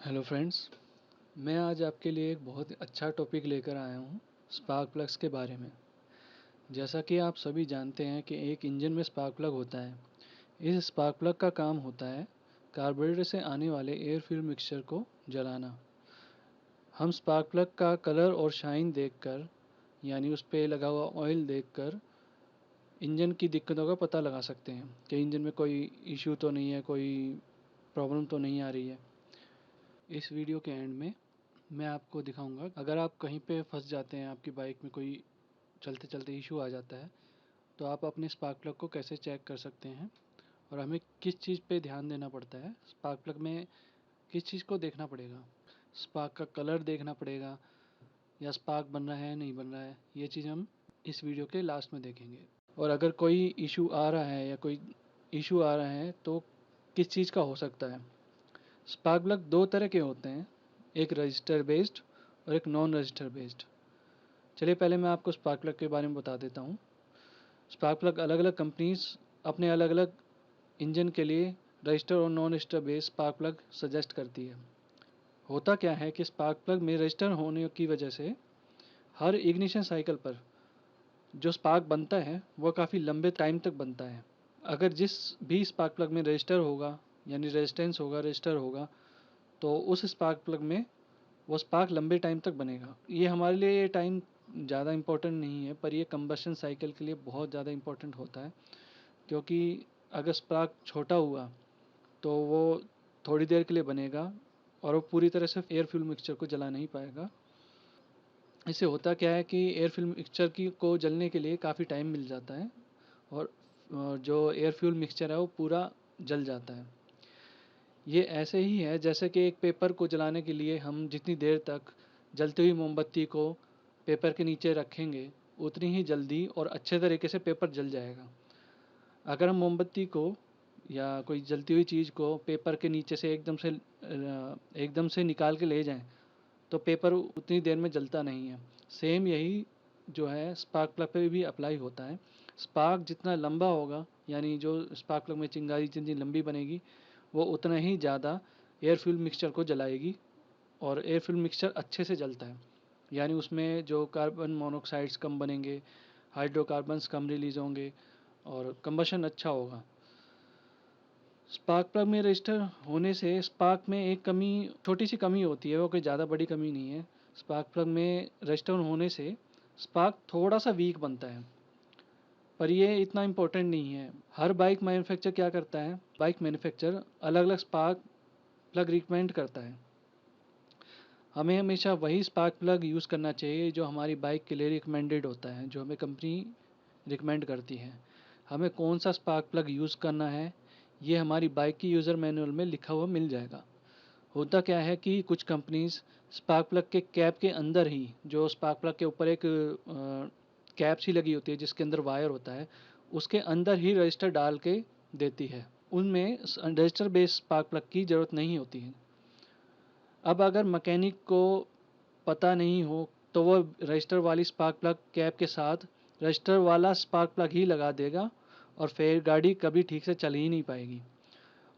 Hello friends, मैं आज आपके लिए एक बहुत अच्छा टॉपिक लेकर आया हूँ स्पार्क प्लग्स के बारे में। जैसा कि आप सभी जानते हैं कि एक इंजन में स्पार्क प्लग होता है। इस स्पार्क प्लग का काम होता है कार्बोरेटर से आने वाले एयर फ्यूल मिक्सचर को जलाना। हम स्पार्क प्लग का कलर और शाइन देखकर, यानी उस पे लगा हुआ ऑयल देखकर इंजन की दिक्कतों का पता लगा सकते हैं कि इंजन में कोई इश्यू तो नहीं है, कोई प्रॉब्लम तो नहीं आ रही है। इस वीडियो के एंड में मैं आपको दिखाऊंगा, अगर आप कहीं पे फंस जाते हैं, आपकी बाइक में कोई चलते चलते इशू आ जाता है, तो आप अपने स्पार्क प्लग को कैसे चेक कर सकते हैं और हमें किस चीज़ पे ध्यान देना पड़ता है। स्पार्क प्लग में किस चीज़ को देखना पड़ेगा, स्पार्क का कलर देखना पड़ेगा या स्पार्क बन रहा है नहीं बन रहा है, ये चीज़ हम इस वीडियो के लास्ट में देखेंगे। और अगर कोई इशू आ रहा है या कोई इशू आ रहा है तो किस चीज़ का हो सकता है। स्पार्क प्लग दो तरह के होते हैं, एक रजिस्टर बेस्ड और एक नॉन रजिस्टर बेस्ड। चलिए पहले मैं आपको स्पार्क प्लग के बारे में बता देता हूँ। स्पार्क प्लग अलग अलग कंपनीज अपने अलग अलग इंजन के लिए रजिस्टर और non register based spark plug suggest करती है। होता क्या है कि स्पार्क प्लग में रजिस्टर होने की वजह से हर इग्निशन साइकिल पर जो स्पार्क बनता है वो काफ़ी लंबे टाइम तक बनता है। अगर जिस भी स्पार्क प्लग में रजिस्टर होगा, यानी रेजिस्टेंस होगा, रजिस्टर होगा, तो उस स्पार्क प्लग में वो स्पार्क लंबे टाइम तक बनेगा। ये हमारे लिए ये टाइम ज़्यादा इम्पोर्टेंट नहीं है, पर ये कंबशन साइकिल के लिए बहुत ज़्यादा इम्पोर्टेंट होता है, क्योंकि अगर स्पार्क छोटा हुआ तो वो थोड़ी देर के लिए बनेगा और वो पूरी तरह से एयर फ्यूल मिक्सचर को जला नहीं पाएगा। इससे होता क्या है कि एयर फ्यूल मिक्सचर की को जलने के लिए काफ़ी टाइम मिल जाता है और जो एयर फ्यूल मिक्सचर है वो पूरा जल जाता है। ये ऐसे ही है जैसे कि एक पेपर को जलाने के लिए हम जितनी देर तक जलती हुई मोमबत्ती को पेपर के नीचे रखेंगे, उतनी ही जल्दी और अच्छे तरीके से पेपर जल जाएगा। अगर हम मोमबत्ती को या कोई जलती हुई चीज़ को पेपर के नीचे से एकदम से निकाल के ले जाएं, तो पेपर उतनी देर में जलता नहीं है। सेम यही जो है स्पार्क प्लग पे भी अप्लाई होता है। स्पार्क जितना लंबा होगा, यानी जो स्पार्क प्लग में चिंगारी जितनी लंबी बनेगी, वो उतना ही ज़्यादा एयर फ्यूल मिक्सचर को जलाएगी और एयर फ्यूल मिक्सचर अच्छे से जलता है। यानी उसमें जो कार्बन मोनोक्साइड्स कम बनेंगे, हाइड्रोकार्बन्स कम रिलीज होंगे और कंबशन अच्छा होगा। स्पार्क प्लग में रजिस्टर होने से स्पार्क में एक कमी, छोटी सी कमी होती है, वो कोई ज़्यादा बड़ी कमी नहीं है। स्पार्क प्लग में रजिस्टर होने से स्पार्क थोड़ा सा वीक बनता है, पर ये इतना इम्पोर्टेंट नहीं है। हर बाइक मैन्युफैक्चर क्या करता है, बाइक मैन्युफैक्चर अलग अलग स्पार्क प्लग रिकमेंड करता है। हमें हमेशा वही स्पार्क प्लग यूज़ करना चाहिए जो हमारी बाइक के लिए रिकमेंडेड होता है, जो हमें कंपनी रिकमेंड करती है। हमें कौन सा स्पार्क प्लग यूज़ करना है, ये हमारी बाइक की यूज़र मैनुअल में लिखा हुआ मिल जाएगा। होता क्या है कि कुछ कंपनीज स्पार्क प्लग के कैप के अंदर ही, जो स्पार्क प्लग के ऊपर एक कैप सी लगी होती है जिसके अंदर वायर होता है, उसके अंदर ही रजिस्टर डाल के देती है। उनमें रजिस्टर बेस्ड स्पार्क प्लग की ज़रूरत नहीं होती है। अब अगर मैकेनिक को पता नहीं हो तो वो रजिस्टर वाली स्पार्क प्लग कैप के साथ रजिस्टर वाला स्पार्क प्लग ही लगा देगा और फिर गाड़ी कभी ठीक से चल ही नहीं पाएगी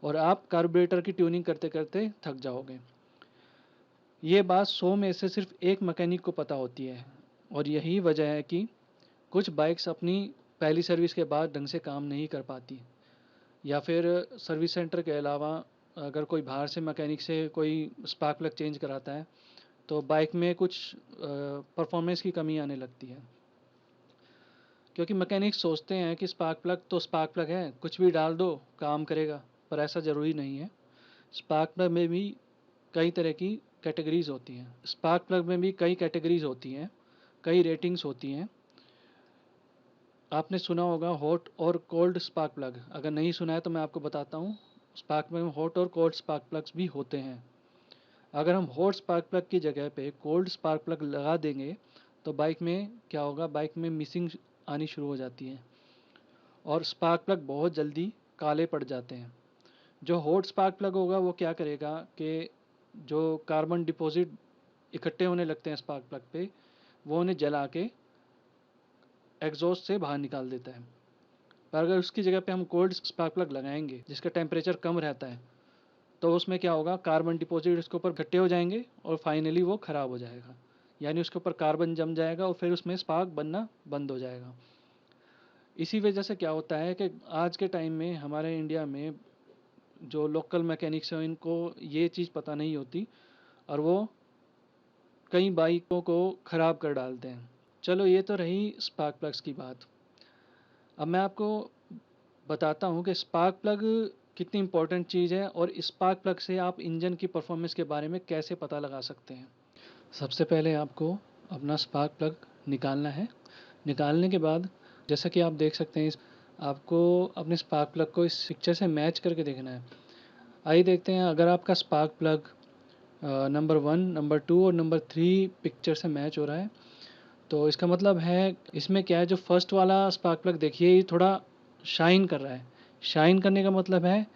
और आप कार्बोरेटर की ट्यूनिंग करते करते थक जाओगे। ये बात 100 में से सिर्फ एक मैकेनिक को पता होती है और यही वजह है कि कुछ बाइक्स अपनी पहली सर्विस के बाद ढंग से काम नहीं कर पाती, या फिर सर्विस सेंटर के अलावा अगर कोई बाहर से मैकेनिक से कोई स्पार्क प्लग चेंज कराता है तो बाइक में कुछ परफॉर्मेंस की कमी आने लगती है, क्योंकि मैकेनिक सोचते हैं कि स्पार्क प्लग तो स्पार्क प्लग है, कुछ भी डाल दो काम करेगा, पर ऐसा ज़रूरी नहीं है। स्पार्क प्लग में भी कई तरह की कैटेगरीज होती हैं। स्पार्क प्लग में भी कई कैटेगरीज होती हैं, कई रेटिंग्स होती हैं। आपने सुना होगा हॉट और कोल्ड स्पार्क प्लग, अगर नहीं सुना है तो मैं आपको बताता हूँ। स्पार्क प्लग में हॉट और कोल्ड स्पार्क प्लग्स भी होते हैं। अगर हम हॉट स्पार्क प्लग की जगह पे कोल्ड स्पार्क प्लग लगा देंगे तो बाइक में क्या होगा, बाइक में मिसिंग आनी शुरू हो जाती है और स्पार्क प्लग बहुत जल्दी काले पड़ जाते हैं। जो हॉट स्पार्क प्लग होगा वो क्या करेगा कि जो कार्बन डिपॉजिट इकट्ठे होने लगते हैं स्पार्क प्लग पे, वो उन्हें जला के एग्जॉस्ट से बाहर निकाल देता है। पर अगर उसकी जगह पे हम कोल्ड स्पार्क प्लग लगाएंगे जिसका टेम्परेचर कम रहता है, तो उसमें क्या होगा, कार्बन डिपॉजिट उसके ऊपर इकट्ठे हो जाएंगे और फाइनली वो ख़राब हो जाएगा, यानी उसके ऊपर कार्बन जम जाएगा और फिर उसमें स्पार्क बनना बंद हो जाएगा। इसी वजह से क्या होता है कि आज के टाइम में हमारे इंडिया में जो लोकल मैकेनिक्स हैं इनको ये चीज़ पता नहीं होती और वो कई बाइकों को ख़राब कर डालते हैं। चलो ये तो रही स्पार्क प्लग्स की बात। अब मैं आपको बताता हूँ कि स्पार्क प्लग कितनी इम्पोर्टेंट चीज़ है और स्पार्क प्लग से आप इंजन की परफॉर्मेंस के बारे में कैसे पता लगा सकते हैं। सबसे पहले आपको अपना स्पार्क प्लग निकालना है। निकालने के बाद जैसा कि आप देख सकते हैं, आपको अपने स्पार्क प्लग को इस पिक्चर से मैच करके देखना है। आइए देखते हैं, अगर आपका स्पार्क प्लग नंबर 1, नंबर 2 और नंबर 3 पिक्चर से मैच हो रहा है तो इसका मतलब है इसमें क्या है, जो फर्स्ट वाला स्पार्क प्लग देखिए ये थोड़ा शाइन कर रहा है। शाइन करने का मतलब है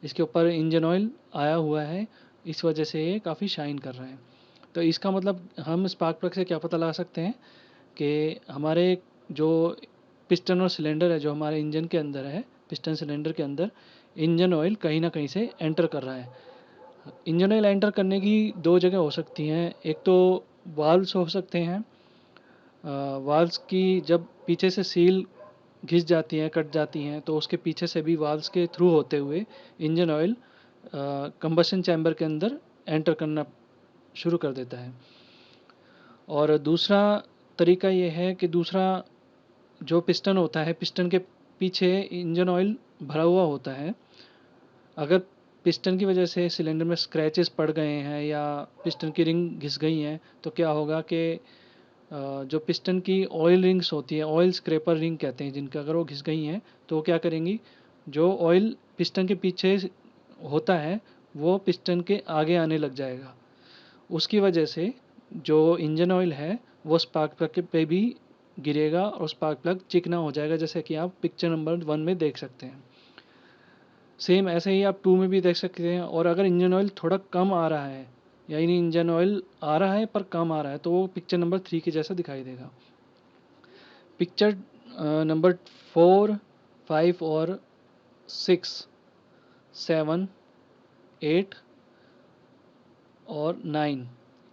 इसके ऊपर इंजन ऑयल आया हुआ है, इस वजह से ये काफ़ी शाइन कर रहा है। तो इसका मतलब हम स्पार्क प्लग से क्या पता लगा सकते हैं कि हमारे जो पिस्टन और सिलेंडर है जो हमारे इंजन के अंदर है, पिस्टन सिलेंडर के अंदर इंजन ऑयल कहीं ना कहीं से एंटर कर रहा है। इंजन ऑयल एंटर करने की दो जगह हो सकती हैं, एक तो वाल्व्स हो सकते हैं। वाल्व्स की जब पीछे से सील घिस जाती हैं, कट जाती हैं, तो उसके पीछे से भी वाल्व्स के थ्रू होते हुए इंजन ऑयल कंबशन चैम्बर के अंदर एंटर करना शुरू कर देता है। और दूसरा तरीका ये है कि दूसरा जो पिस्टन होता है, पिस्टन के पीछे इंजन ऑयल भरा हुआ होता है। अगर पिस्टन की वजह से सिलेंडर में स्क्रैचेस पड़ गए हैं या पिस्टन की रिंग घिस गई हैं तो क्या होगा कि जो पिस्टन की ऑयल रिंग्स होती है, ऑयल स्क्रैपर रिंग कहते हैं जिनका, अगर वो घिस गई हैं तो वो क्या करेंगी, जो ऑयल पिस्टन के पीछे होता है वो पिस्टन के आगे आने लग जाएगा। उसकी वजह से जो इंजन ऑयल है वो स्पार्क प्लग पे भी गिरेगा और स्पार्क प्लग चिकना हो जाएगा, जैसे कि आप पिक्चर नंबर 1 में देख सकते हैं। सेम ऐसे ही आप 2 में भी देख सकते हैं। और अगर इंजन ऑयल थोड़ा कम आ रहा है, यानी इंजन ऑयल आ रहा है पर कम आ रहा है, तो वो पिक्चर नंबर 3 के जैसा दिखाई देगा। पिक्चर नंबर 4, 5 और 6, 7, 8 और 9,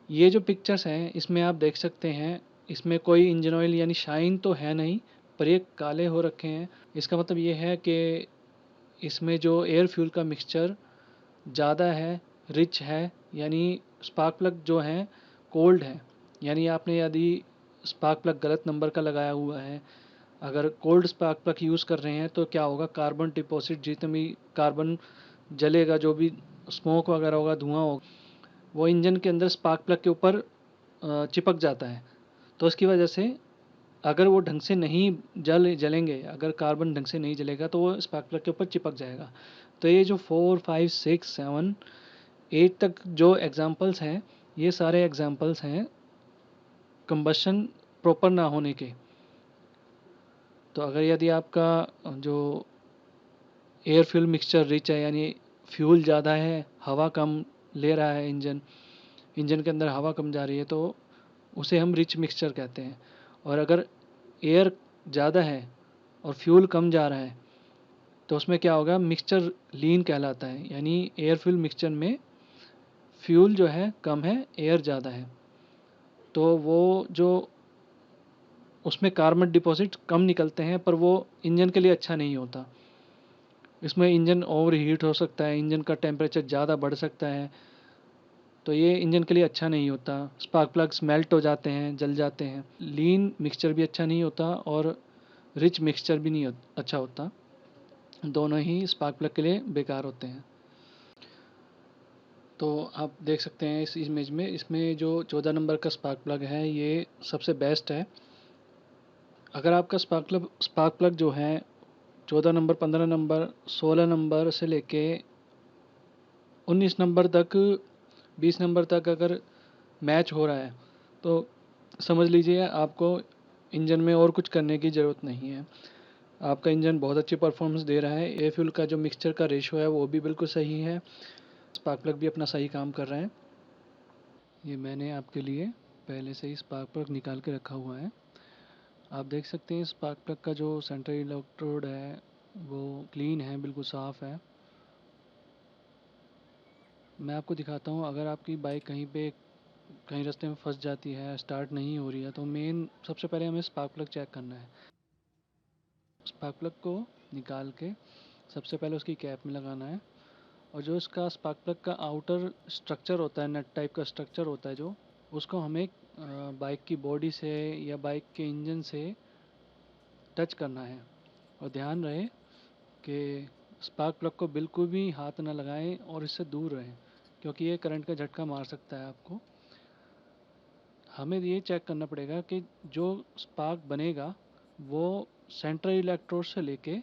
ये जो पिक्चर्स हैं इसमें आप देख सकते हैं, इसमें कोई इंजन ऑयल यानी शाइन तो है नहीं, पर ये काले हो रखे हैं। इसका मतलब ये है कि इसमें जो एयर फ्यूल का मिक्सचर ज़्यादा है, रिच है, यानी स्पार्क प्लग जो हैं कोल्ड है। यानी आपने यदि स्पार्क प्लग गलत नंबर का लगाया हुआ है, अगर कोल्ड स्पार्क प्लग यूज़ कर रहे हैं तो क्या होगा, कार्बन डिपॉजिट जितने भी कार्बन जलेगा, जो भी स्मोक वगैरह होगा, धुआं होगा, वो इंजन के अंदर स्पार्क प्लग के ऊपर चिपक जाता है। तो उसकी वजह से अगर वो ढंग से नहीं जलेंगे, अगर कार्बन ढंग से नहीं जलेगा तो वो स्पार्क प्लग के ऊपर चिपक जाएगा। तो ये जो 4, 5, 6, 7, 8 तक जो एग्जांपल्स हैं, ये सारे एग्जांपल्स हैं कंबशन प्रॉपर ना होने के। तो अगर यदि आपका जो एयर फ्यूल मिक्सचर रिच है, यानी फ्यूल ज़्यादा है, हवा कम ले रहा है इंजन, इंजन के अंदर हवा कम जा रही है, तो उसे हम रिच मिक्सचर कहते हैं। और अगर एयर ज़्यादा है और फ्यूल कम जा रहा है तो उसमें क्या होगा, मिक्सचर लीन कहलाता है, यानी एयर फ्यूल मिक्सचर में फ्यूल जो है कम है, एयर ज़्यादा है, तो वो जो उसमें कार्बन डिपॉजिट कम निकलते हैं, पर वो इंजन के लिए अच्छा नहीं होता। इसमें इंजन ओवर हीट हो सकता है, इंजन का टेम्परेचर ज़्यादा बढ़ सकता है, तो ये इंजन के लिए अच्छा नहीं होता। स्पार्क प्लग्स मेल्ट हो जाते हैं, जल जाते हैं। लीन मिक्सचर भी अच्छा नहीं होता और रिच मिक्सचर भी नहीं अच्छा होता, दोनों ही स्पार्क प्लग के लिए बेकार होते हैं। तो आप देख सकते हैं इस इमेज में, इसमें जो 14 नंबर का स्पार्क प्लग है ये सबसे बेस्ट है। अगर आपका स्पार्क प्लग जो है 14 नंबर, 15 नंबर, 16 नंबर से लेके 19 नंबर तक, 20 नंबर तक अगर मैच हो रहा है तो समझ लीजिए आपको इंजन में और कुछ करने की ज़रूरत नहीं है। आपका इंजन बहुत अच्छी परफॉर्मेंस दे रहा है, एयर फ्यूल का जो मिक्सचर का रेशो है वो भी बिल्कुल सही है, स्पार्क प्लग भी अपना सही काम कर रहा है। ये मैंने आपके लिए पहले से ही स्पार्क प्लग निकाल के रखा हुआ है। आप देख सकते हैं स्पार्क प्लग का जो सेंट्रल इलेक्ट्रोड है वो क्लीन है, बिल्कुल साफ़ है। मैं आपको दिखाता हूँ, अगर आपकी बाइक कहीं रास्ते में फंस जाती है, स्टार्ट नहीं हो रही है, तो सबसे पहले हमें स्पार्क प्लग चेक करना है। स्पार्क प्लग को निकाल के सबसे पहले उसकी कैप में लगाना है, और जो इसका स्पार्क प्लग का आउटर स्ट्रक्चर होता है, नट टाइप का स्ट्रक्चर होता है जो, उसको हमें बाइक की बॉडी से या बाइक के इंजन से टच करना है। और ध्यान रहे कि स्पार्क प्लग को बिल्कुल भी हाथ ना लगाएं और इससे दूर रहें, क्योंकि ये करंट का झटका मार सकता है आपको। हमें ये चेक करना पड़ेगा कि जो स्पार्क बनेगा वो सेंट्रल इलेक्ट्रोड से लेके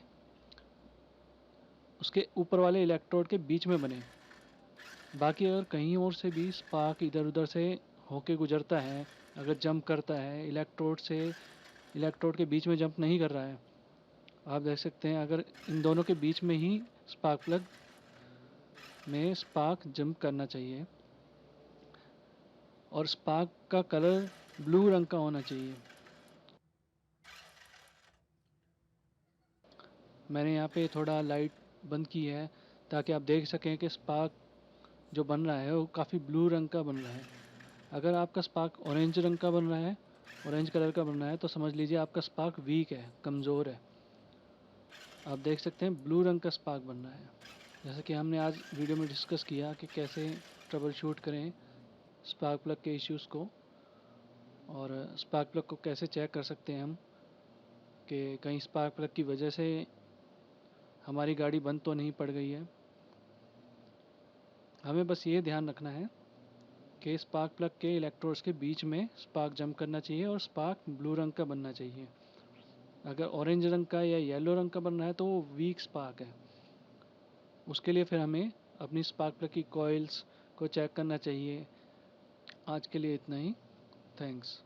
उसके ऊपर वाले इलेक्ट्रोड के बीच में बने। बाकी अगर कहीं और से भी स्पार्क इधर उधर से होके गुजरता है, अगर जंप करता है इलेक्ट्रोड के बीच में जंप नहीं कर रहा है, आप देख सकते हैं अगर इन दोनों के बीच में ही स्पार्क प्लग में स्पार्क जंप करना चाहिए, और स्पार्क का कलर ब्लू रंग का होना चाहिए। मैंने यहाँ पे थोड़ा लाइट बंद की है ताकि आप देख सकें कि स्पार्क जो बन रहा है वो काफ़ी ब्लू रंग का बन रहा है। अगर आपका स्पार्क ऑरेंज रंग का बन रहा है, ऑरेंज कलर का बन रहा है, तो समझ लीजिए आपका स्पार्क वीक है, कमज़ोर है। आप देख सकते हैं ब्लू रंग का स्पार्क बन रहा है। जैसे कि हमने आज वीडियो में डिस्कस किया कि कैसे ट्रबल शूट करें स्पार्क प्लग के इश्यूज़ को, और स्पार्क प्लग को कैसे चेक कर सकते हैं हम कि कहीं स्पार्क प्लग की वजह से हमारी गाड़ी बंद तो नहीं पड़ गई है। हमें बस ये ध्यान रखना है कि स्पार्क प्लग के इलेक्ट्रोड्स के बीच में स्पार्क जंप करना चाहिए और स्पार्क ब्लू रंग का बनना चाहिए। अगर ऑरेंज रंग का या येलो रंग का बन रहा है तो वो वीक स्पार्क है। उसके लिए फिर हमें अपनी स्पार्क प्लग की कॉइल्स को चेक करना चाहिए। आज के लिए इतना ही। थैंक्स।